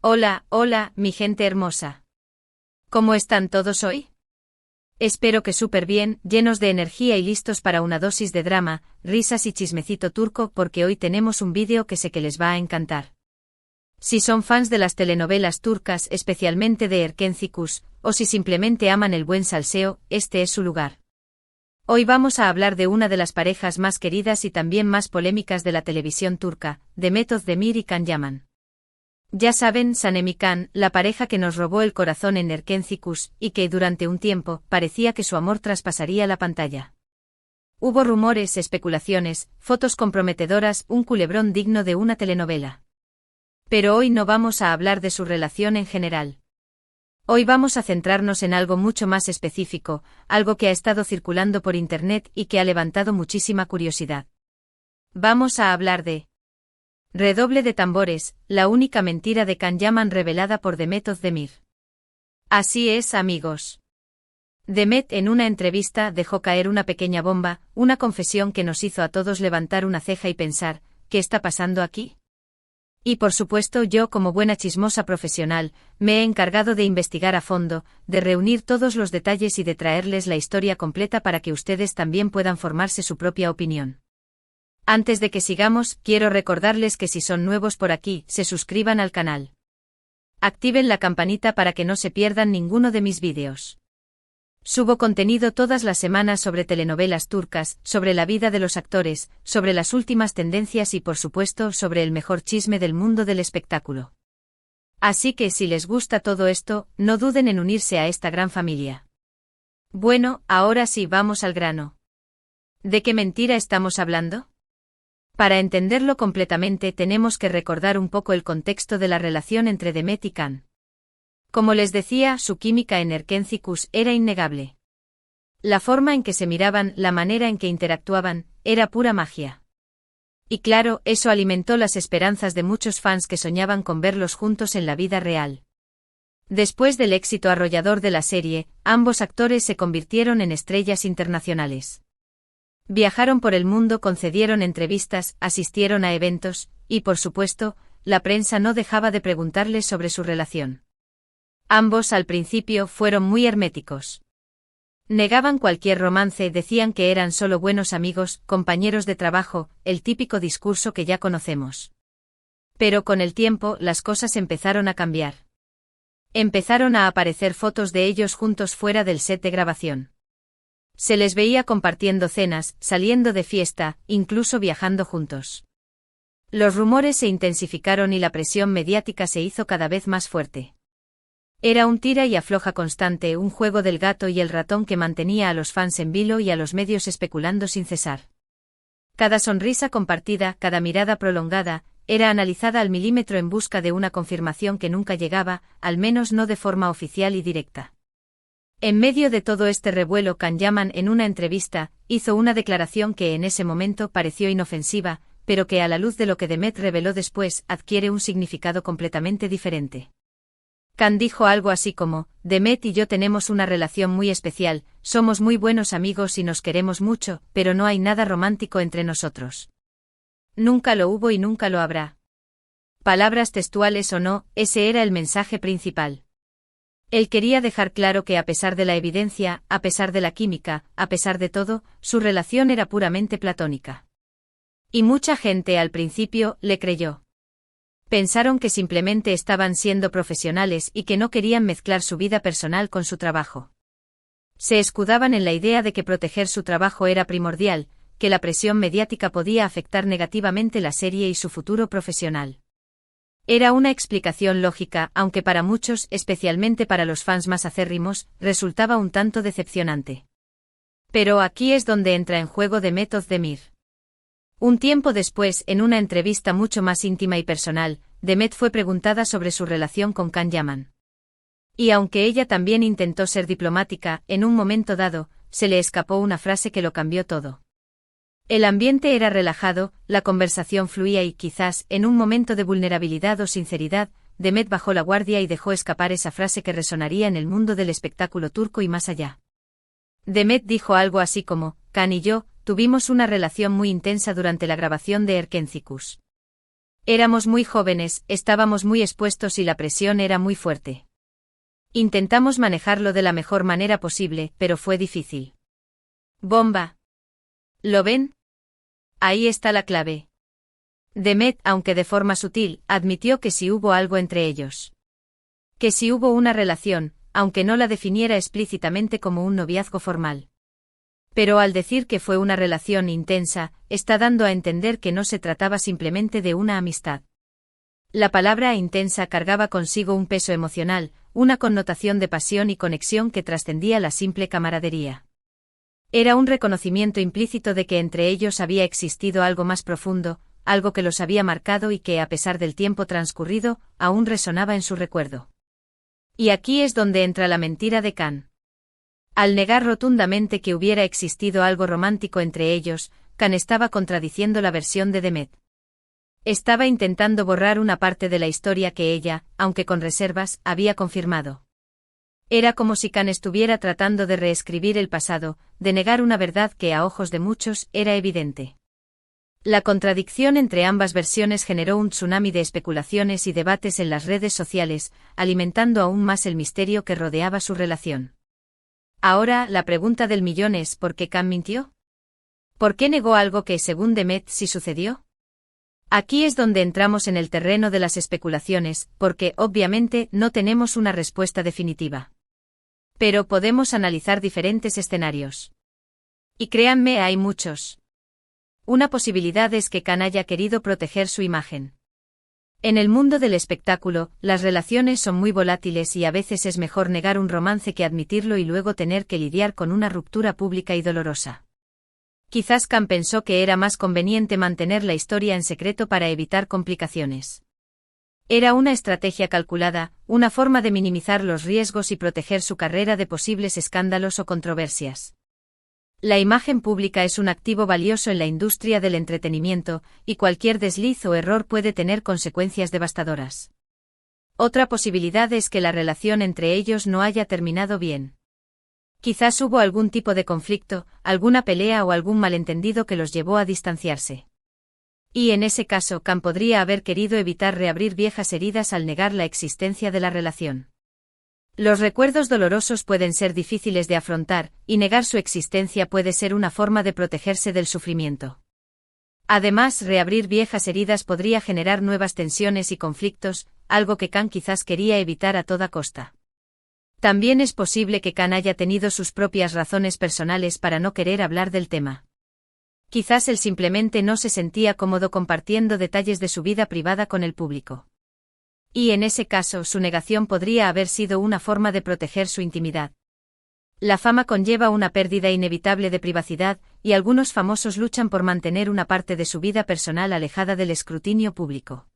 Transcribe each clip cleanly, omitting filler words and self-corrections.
Hola, hola, mi gente hermosa. ¿Cómo están todos hoy? Espero que súper bien, llenos de energía y listos para una dosis de drama, risas y chismecito turco porque hoy tenemos un vídeo que sé que les va a encantar. Si son fans de las telenovelas turcas, especialmente de Erkencikus, o si simplemente aman el buen salseo, este es su lugar. Hoy vamos a hablar de una de las parejas más queridas y también más polémicas de la televisión turca, Demet Özdemir y Can Yaman. Ya saben, Sanem y Can, la pareja que nos robó el corazón en Erkencikus, y que durante un tiempo parecía que su amor traspasaría la pantalla. Hubo rumores, especulaciones, fotos comprometedoras, un culebrón digno de una telenovela. Pero hoy no vamos a hablar de su relación en general. Hoy vamos a centrarnos en algo mucho más específico, algo que ha estado circulando por internet y que ha levantado muchísima curiosidad. Vamos a hablar de redoble de tambores, la única mentira de Can Yaman revelada por Demet Özdemir. Así es, amigos. Demet en una entrevista dejó caer una pequeña bomba, una confesión que nos hizo a todos levantar una ceja y pensar, ¿qué está pasando aquí? Y por supuesto yo como buena chismosa profesional, me he encargado de investigar a fondo, de reunir todos los detalles y de traerles la historia completa para que ustedes también puedan formarse su propia opinión. Antes de que sigamos, quiero recordarles que si son nuevos por aquí, se suscriban al canal. Activen la campanita para que no se pierdan ninguno de mis vídeos. Subo contenido todas las semanas sobre telenovelas turcas, sobre la vida de los actores, sobre las últimas tendencias y por supuesto sobre el mejor chisme del mundo del espectáculo. Así que si les gusta todo esto, no duden en unirse a esta gran familia. Bueno, ahora sí vamos al grano. ¿De qué mentira estamos hablando? Para entenderlo completamente tenemos que recordar un poco el contexto de la relación entre Demet y Can. Como les decía, su química en Erkencikus era innegable. La forma en que se miraban, la manera en que interactuaban, era pura magia. Y claro, eso alimentó las esperanzas de muchos fans que soñaban con verlos juntos en la vida real. Después del éxito arrollador de la serie, ambos actores se convirtieron en estrellas internacionales. Viajaron por el mundo, concedieron entrevistas, asistieron a eventos, y por supuesto, la prensa no dejaba de preguntarles sobre su relación. Ambos al principio fueron muy herméticos. Negaban cualquier romance, decían que eran solo buenos amigos, compañeros de trabajo, el típico discurso que ya conocemos. Pero con el tiempo las cosas empezaron a cambiar. Empezaron a aparecer fotos de ellos juntos fuera del set de grabación. Se les veía compartiendo cenas, saliendo de fiesta, incluso viajando juntos. Los rumores se intensificaron y la presión mediática se hizo cada vez más fuerte. Era un tira y afloja constante, un juego del gato y el ratón que mantenía a los fans en vilo y a los medios especulando sin cesar. Cada sonrisa compartida, cada mirada prolongada, era analizada al milímetro en busca de una confirmación que nunca llegaba, al menos no de forma oficial y directa. En medio de todo este revuelo, Can Yaman en una entrevista, hizo una declaración que en ese momento pareció inofensiva, pero que a la luz de lo que Demet reveló después, adquiere un significado completamente diferente. Can dijo algo así como, Demet y yo tenemos una relación muy especial, somos muy buenos amigos y nos queremos mucho, pero no hay nada romántico entre nosotros. Nunca lo hubo y nunca lo habrá. Palabras textuales o no, ese era el mensaje principal. Él quería dejar claro que a pesar de la evidencia, a pesar de la química, a pesar de todo, su relación era puramente platónica. Y mucha gente al principio le creyó. Pensaron que simplemente estaban siendo profesionales y que no querían mezclar su vida personal con su trabajo. Se escudaban en la idea de que proteger su trabajo era primordial, que la presión mediática podía afectar negativamente la serie y su futuro profesional. Era una explicación lógica, aunque para muchos, especialmente para los fans más acérrimos, resultaba un tanto decepcionante. Pero aquí es donde entra en juego Demet Özdemir. Un tiempo después, en una entrevista mucho más íntima y personal, Demet fue preguntada sobre su relación con Can Yaman. Y aunque ella también intentó ser diplomática, en un momento dado, se le escapó una frase que lo cambió todo. El ambiente era relajado, la conversación fluía y quizás, en un momento de vulnerabilidad o sinceridad, Demet bajó la guardia y dejó escapar esa frase que resonaría en el mundo del espectáculo turco y más allá. Demet dijo algo así como, Can y yo, tuvimos una relación muy intensa durante la grabación de Erkencikus. Éramos muy jóvenes, estábamos muy expuestos y la presión era muy fuerte. Intentamos manejarlo de la mejor manera posible, pero fue difícil. Bomba. ¿Lo ven? Ahí está la clave. Demet, aunque de forma sutil, admitió que sí hubo algo entre ellos. Que sí hubo una relación, aunque no la definiera explícitamente como un noviazgo formal. Pero al decir que fue una relación intensa, está dando a entender que no se trataba simplemente de una amistad. La palabra intensa cargaba consigo un peso emocional, una connotación de pasión y conexión que trascendía la simple camaradería. Era un reconocimiento implícito de que entre ellos había existido algo más profundo, algo que los había marcado y que, a pesar del tiempo transcurrido, aún resonaba en su recuerdo. Y aquí es donde entra la mentira de Khan. Al negar rotundamente que hubiera existido algo romántico entre ellos, Khan estaba contradiciendo la versión de Demet. Estaba intentando borrar una parte de la historia que ella, aunque con reservas, había confirmado. Era como si Khan estuviera tratando de reescribir el pasado, de negar una verdad que a ojos de muchos era evidente. La contradicción entre ambas versiones generó un tsunami de especulaciones y debates en las redes sociales, alimentando aún más el misterio que rodeaba su relación. Ahora, la pregunta del millón es ¿por qué Khan mintió? ¿Por qué negó algo que, según Demet, sí sucedió? Aquí es donde entramos en el terreno de las especulaciones, porque, obviamente, no tenemos una respuesta definitiva. Pero podemos analizar diferentes escenarios. Y créanme, hay muchos. Una posibilidad es que Khan haya querido proteger su imagen. En el mundo del espectáculo, las relaciones son muy volátiles y a veces es mejor negar un romance que admitirlo y luego tener que lidiar con una ruptura pública y dolorosa. Quizás Khan pensó que era más conveniente mantener la historia en secreto para evitar complicaciones. Era una estrategia calculada, una forma de minimizar los riesgos y proteger su carrera de posibles escándalos o controversias. La imagen pública es un activo valioso en la industria del entretenimiento, y cualquier desliz o error puede tener consecuencias devastadoras. Otra posibilidad es que la relación entre ellos no haya terminado bien. Quizás hubo algún tipo de conflicto, alguna pelea o algún malentendido que los llevó a distanciarse. Y en ese caso, Khan podría haber querido evitar reabrir viejas heridas al negar la existencia de la relación. Los recuerdos dolorosos pueden ser difíciles de afrontar, y negar su existencia puede ser una forma de protegerse del sufrimiento. Además, reabrir viejas heridas podría generar nuevas tensiones y conflictos, algo que Khan quizás quería evitar a toda costa. También es posible que Khan haya tenido sus propias razones personales para no querer hablar del tema. Quizás él simplemente no se sentía cómodo compartiendo detalles de su vida privada con el público. Y en ese caso, su negación podría haber sido una forma de proteger su intimidad. La fama conlleva una pérdida inevitable de privacidad, y algunos famosos luchan por mantener una parte de su vida personal alejada del escrutinio público.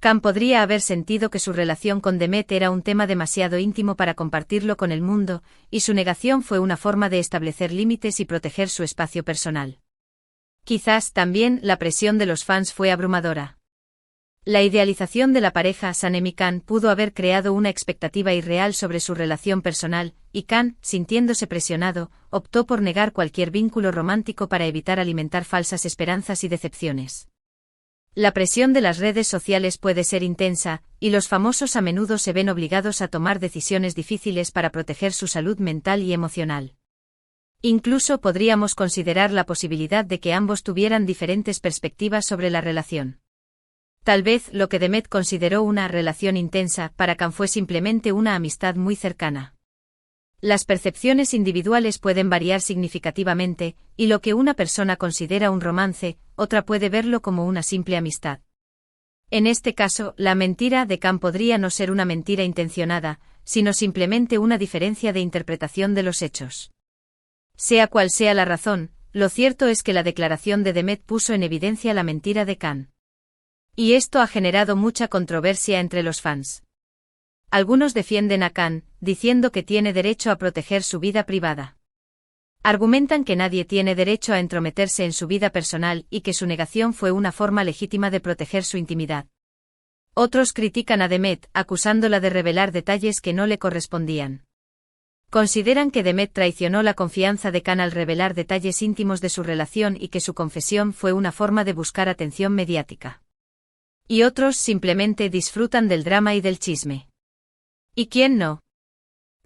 Khan podría haber sentido que su relación con Demet era un tema demasiado íntimo para compartirlo con el mundo, y su negación fue una forma de establecer límites y proteger su espacio personal. Quizás también la presión de los fans fue abrumadora. La idealización de la pareja Sanem y Khan pudo haber creado una expectativa irreal sobre su relación personal, y Khan, sintiéndose presionado, optó por negar cualquier vínculo romántico para evitar alimentar falsas esperanzas y decepciones. La presión de las redes sociales puede ser intensa, y los famosos a menudo se ven obligados a tomar decisiones difíciles para proteger su salud mental y emocional. Incluso podríamos considerar la posibilidad de que ambos tuvieran diferentes perspectivas sobre la relación. Tal vez lo que Demet consideró una relación intensa para Khan fue simplemente una amistad muy cercana. Las percepciones individuales pueden variar significativamente, y lo que una persona considera un romance, otra puede verlo como una simple amistad. En este caso, la mentira de Khan podría no ser una mentira intencionada, sino simplemente una diferencia de interpretación de los hechos. Sea cual sea la razón, lo cierto es que la declaración de Demet puso en evidencia la mentira de Khan. Y esto ha generado mucha controversia entre los fans. Algunos defienden a Khan, diciendo que tiene derecho a proteger su vida privada. Argumentan que nadie tiene derecho a entrometerse en su vida personal y que su negación fue una forma legítima de proteger su intimidad. Otros critican a Demet, acusándola de revelar detalles que no le correspondían. Consideran que Demet traicionó la confianza de Khan al revelar detalles íntimos de su relación y que su confesión fue una forma de buscar atención mediática. Y otros simplemente disfrutan del drama y del chisme. ¿Y quién no?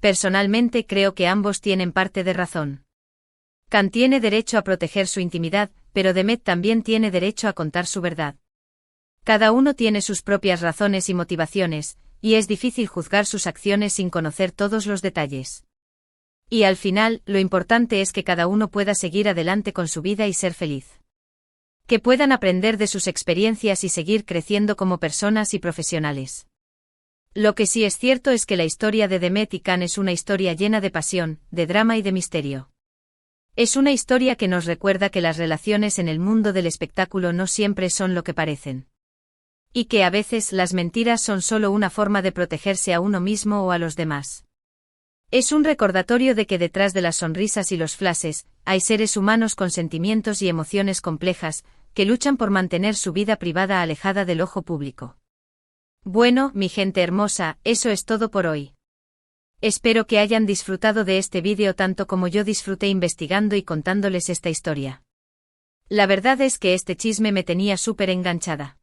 Personalmente creo que ambos tienen parte de razón. Khan tiene derecho a proteger su intimidad, pero Demet también tiene derecho a contar su verdad. Cada uno tiene sus propias razones y motivaciones, y es difícil juzgar sus acciones sin conocer todos los detalles. Y al final, lo importante es que cada uno pueda seguir adelante con su vida y ser feliz. Que puedan aprender de sus experiencias y seguir creciendo como personas y profesionales. Lo que sí es cierto es que la historia de Demet y Khan es una historia llena de pasión, de drama y de misterio. Es una historia que nos recuerda que las relaciones en el mundo del espectáculo no siempre son lo que parecen. Y que a veces las mentiras son solo una forma de protegerse a uno mismo o a los demás. Es un recordatorio de que detrás de las sonrisas y los flashes, hay seres humanos con sentimientos y emociones complejas, que luchan por mantener su vida privada alejada del ojo público. Bueno, mi gente hermosa, eso es todo por hoy. Espero que hayan disfrutado de este vídeo tanto como yo disfruté investigando y contándoles esta historia. La verdad es que este chisme me tenía súper enganchada.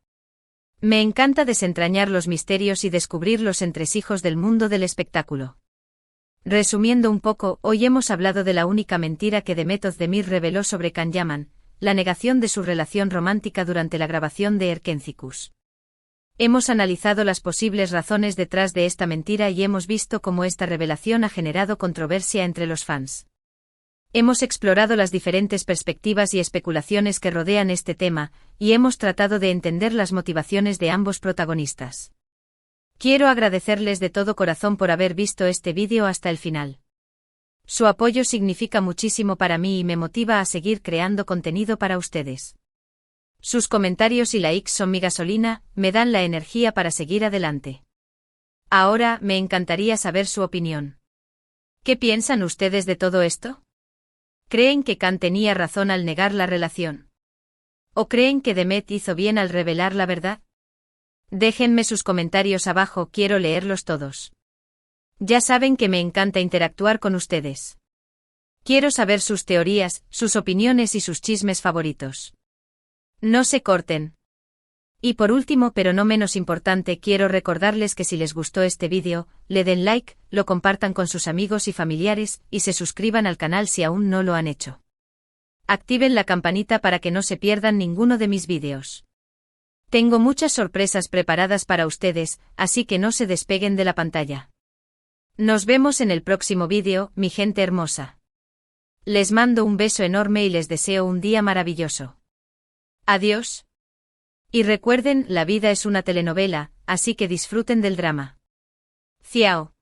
Me encanta desentrañar los misterios y descubrir los entresijos del mundo del espectáculo. Resumiendo un poco, hoy hemos hablado de la única mentira que Demet Özdemir reveló sobre Can Yaman, la negación de su relación romántica durante la grabación de Erkencikus. Hemos analizado las posibles razones detrás de esta mentira y hemos visto cómo esta revelación ha generado controversia entre los fans. Hemos explorado las diferentes perspectivas y especulaciones que rodean este tema, y hemos tratado de entender las motivaciones de ambos protagonistas. Quiero agradecerles de todo corazón por haber visto este vídeo hasta el final. Su apoyo significa muchísimo para mí y me motiva a seguir creando contenido para ustedes. Sus comentarios y likes son mi gasolina, me dan la energía para seguir adelante. Ahora, me encantaría saber su opinión. ¿Qué piensan ustedes de todo esto? ¿Creen que Khan tenía razón al negar la relación? ¿O creen que Demet hizo bien al revelar la verdad? Déjenme sus comentarios abajo, quiero leerlos todos. Ya saben que me encanta interactuar con ustedes. Quiero saber sus teorías, sus opiniones y sus chismes favoritos. No se corten. Y por último pero no menos importante, quiero recordarles que si les gustó este vídeo, le den like, lo compartan con sus amigos y familiares, y se suscriban al canal si aún no lo han hecho. Activen la campanita para que no se pierdan ninguno de mis vídeos. Tengo muchas sorpresas preparadas para ustedes, así que no se despeguen de la pantalla. Nos vemos en el próximo vídeo, mi gente hermosa. Les mando un beso enorme y les deseo un día maravilloso. Adiós. Y recuerden, la vida es una telenovela, así que disfruten del drama. Ciao.